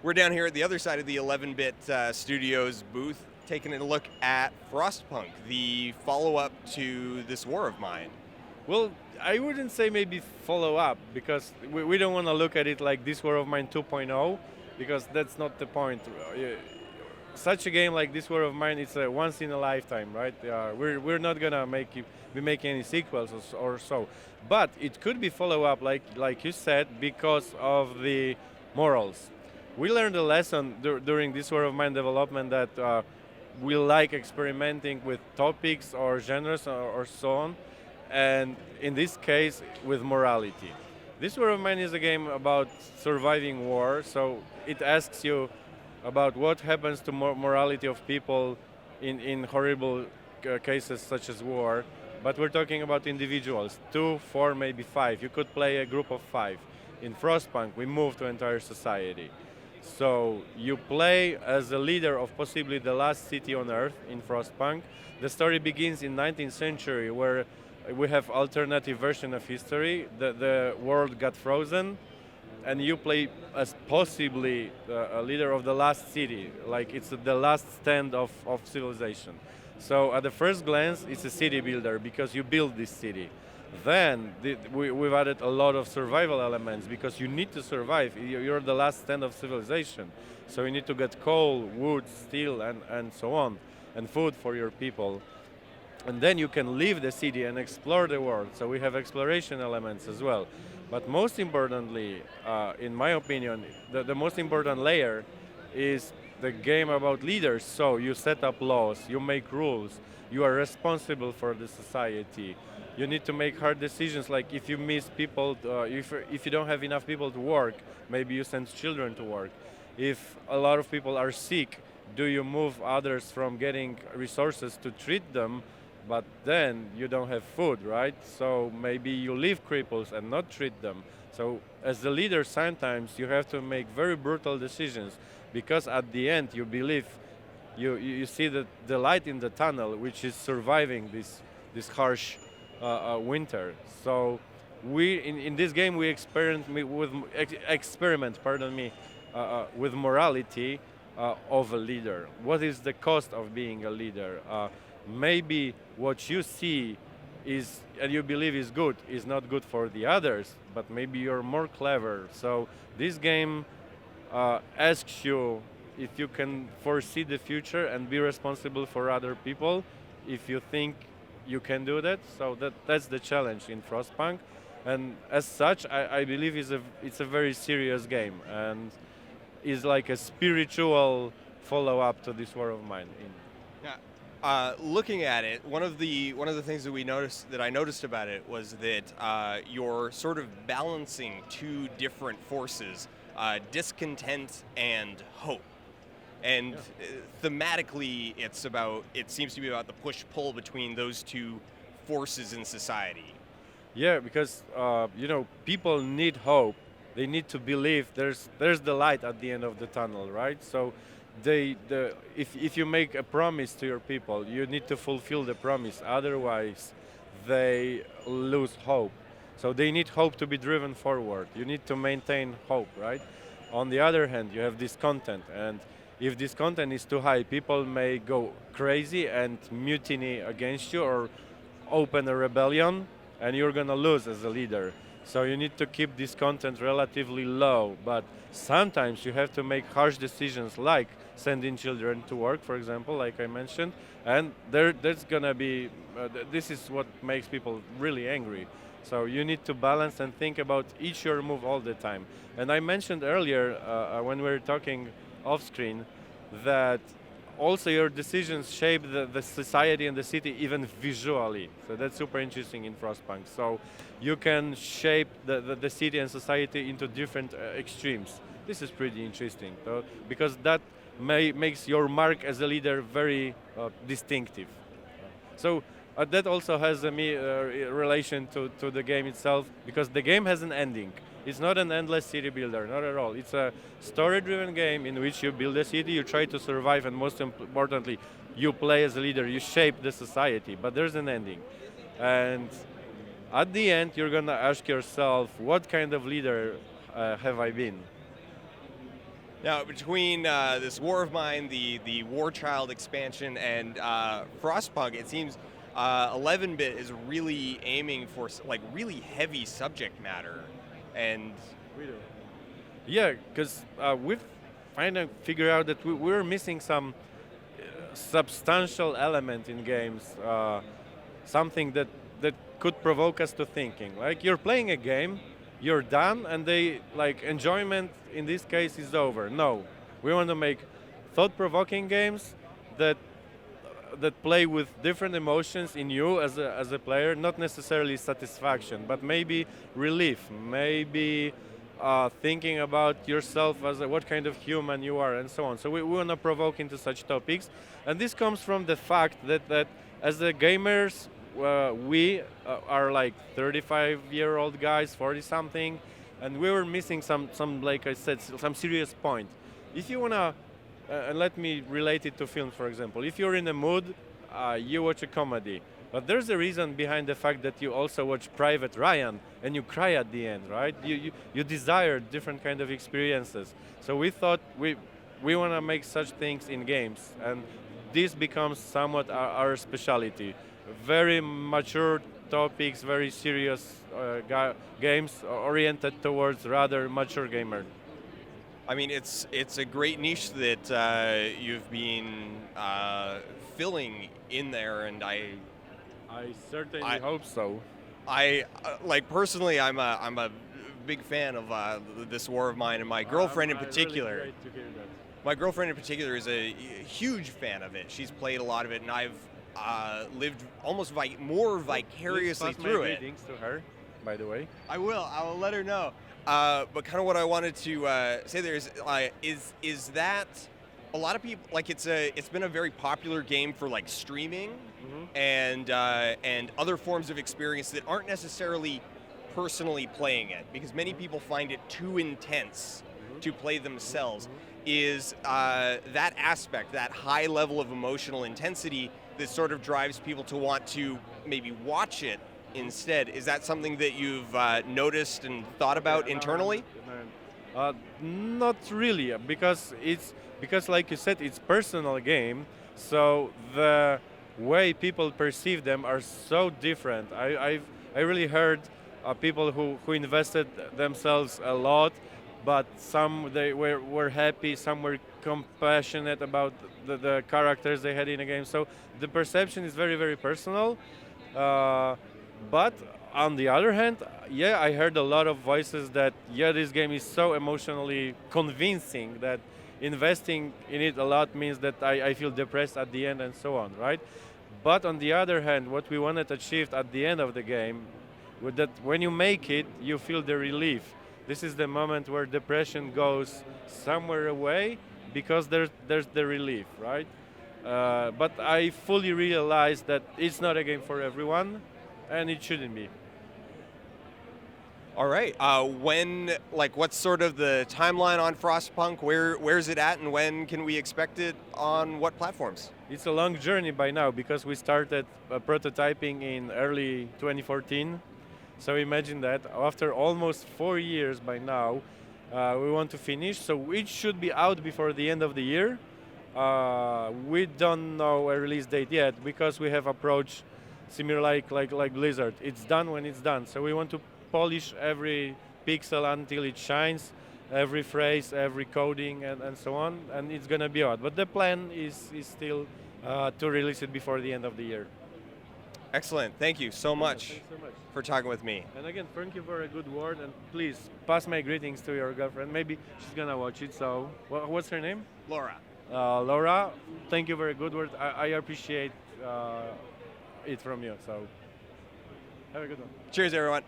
We're down here at the other side of the 11-bit studios booth, taking a look at Frostpunk, the follow-up to this War of Mine. Well, I wouldn't say maybe follow up, because we don't want to look at it like this War of Mine 2.0, because that's not the point. Such a game like this War of Mine, it's a once in a lifetime, right? We're not gonna be making any sequels or so, but it could be follow up, like you said, because of the morals. We learned a lesson during this War of Mine development that we like experimenting with topics or genres or so on, and in this case with morality. This War of Mine is a game about surviving war, so it asks you about what happens to morality of people in horrible cases such as war, but we're talking about individuals, 2, 4, maybe 5. You could play a group of 5. In Frostpunk, we move to entire society. So you play as a leader of possibly the last city on Earth in Frostpunk. The story begins in 19th century, where we have alternative version of history. The world got frozen, and you play as possibly a leader of the last city, like it's the last stand of civilization. So at the first glance, it's a city builder because you build this city. Then we've added a lot of survival elements because you need to survive. You're the last stand of civilization. So you need to get coal, wood, steel, and so on, and food for your people. And then you can leave the city and explore the world. So we have exploration elements as well. But most importantly, in my opinion, the most important layer is the game about leaders. So you set up laws, you make rules, you are responsible for the society. You need to make hard decisions, like if you miss people, if you don't have enough people to work, maybe you send children to work. If a lot of people are sick, do you move others from getting resources to treat them, but then you don't have food, right? So maybe you leave cripples and not treat them. So as the leader, sometimes you have to make very brutal decisions, because at the end you believe, you see the light in the tunnel, which is surviving this harsh winter. So we in this game we experiment with morality of a leader. What is the cost of being a leader? Maybe what you see is and you believe is good is not good for the others, but maybe you're more clever. So this game asks you if you can foresee the future and be responsible for other people, if you think you can do that. So that's the challenge in Frostpunk, and as such, I believe it's a very serious game and is like a spiritual follow-up to this War of Mine. Looking at it, one of the things that I noticed about it was that you're sort of balancing two different forces, discontent and hope. And thematically, it seems to be about the push-pull between those two forces in society. Yeah, because people need hope. They need to believe there's the light at the end of the tunnel, right? So if you make a promise to your people, you need to fulfill the promise. Otherwise, they lose hope. So they need hope to be driven forward. You need to maintain hope, right? On the other hand, you have discontent, and if discontent is too high, people may go crazy and mutiny against you or open a rebellion, and you're going to lose as a leader. So you need to keep discontent relatively low, but sometimes you have to make harsh decisions, like sending children to work, for example, like I mentioned, and there's going to be, this is what makes people really angry. So you need to balance and think about each your move all the time. And I mentioned earlier, when we were talking off-screen, that also your decisions shape the society and the city even visually. So that's super interesting in Frostpunk. So you can shape the city and society into different extremes. This is pretty interesting, because that makes your mark as a leader very distinctive. So that also has a relation to the game itself, because the game has an ending. It's not an endless city builder, not at all. It's a story-driven game in which you build a city, you try to survive, and most importantly, you play as a leader, you shape the society, but there's an ending. And at the end, you're gonna ask yourself, what kind of leader have I been? Now, between this War of Mine, the War Child expansion, and Frostpunk, it seems 11-bit is really aiming for like really heavy subject matter, and We do. Yeah, because we've kind of figured out that we're missing some substantial element in games, something that could provoke us to thinking. Like you're playing a game, you're done, and they like enjoyment in this case is over. No, we want to make thought-provoking games that play with different emotions in you as a player, not necessarily satisfaction, but maybe relief, maybe thinking about yourself as what kind of human you are, and so on. So we want to provoke into such topics, and this comes from the fact that as the gamers, we are like 35-year-old guys, 40-something, and we were missing some, like I said, some serious point. If you wanna, and let me relate it to film, for example. If you're in a mood, you watch a comedy. But there's a reason behind the fact that you also watch Private Ryan and you cry at the end, right? You desire different kind of experiences. So we thought we want to make such things in games, and this becomes somewhat our specialty. Very mature topics, very serious games oriented towards rather mature gamer. I mean, it's a great niche that you've been filling in there, and I certainly hope so. Like personally, I'm a big fan of this War of Mine, and my girlfriend in particular. Really great to hear that. My girlfriend in particular is a huge fan of it. She's played a lot of it, and I've lived almost more vicariously Please pass through my it. greetings to her, by the way. I will let her know. But kind of what I wanted to say there is that a lot of people like it's been a very popular game for like streaming and other forms of experience that aren't necessarily personally playing it, because many people find it too intense to play themselves. Is that aspect, that high level of emotional intensity that sort of drives people to want to maybe watch it instead? Is that something that you've noticed and thought about internally? Not really, because like you said, it's personal game, so the way people perceive them are so different. I really heard people who invested themselves a lot, but some they were happy, some were compassionate about the characters they had in a game. So the perception is very, very personal. But on the other hand, yeah, I heard a lot of voices that, yeah, this game is so emotionally convincing that investing in it a lot means that I feel depressed at the end and so on, right? But on the other hand, what we wanted to achieve at the end of the game, with that when you make it, you feel the relief. This is the moment where depression goes somewhere away because there's the relief, right? But I fully realize that it's not a game for everyone, and it shouldn't be. All right. What's sort of the timeline on Frostpunk? Where's it at, and when can we expect it on what platforms? It's a long journey by now because we started prototyping in early 2014. So imagine that after almost 4 years by now, we want to finish. So it should be out before the end of the year. We don't know a release date yet because we have approached similar like Blizzard. It's done when it's done. So we want to polish every pixel until it shines, every phrase, every coding, and so on, and it's gonna be out. But the plan is still to release it before the end of the year. Excellent. Thank you so much Thanks so much. for talking with me. And again, thank you for a good word, and please pass my greetings to your girlfriend. Maybe she's gonna watch it. So, what's her name? Laura. Laura. Thank you for a good word. I appreciate it from you. So, have a good one. Cheers, everyone.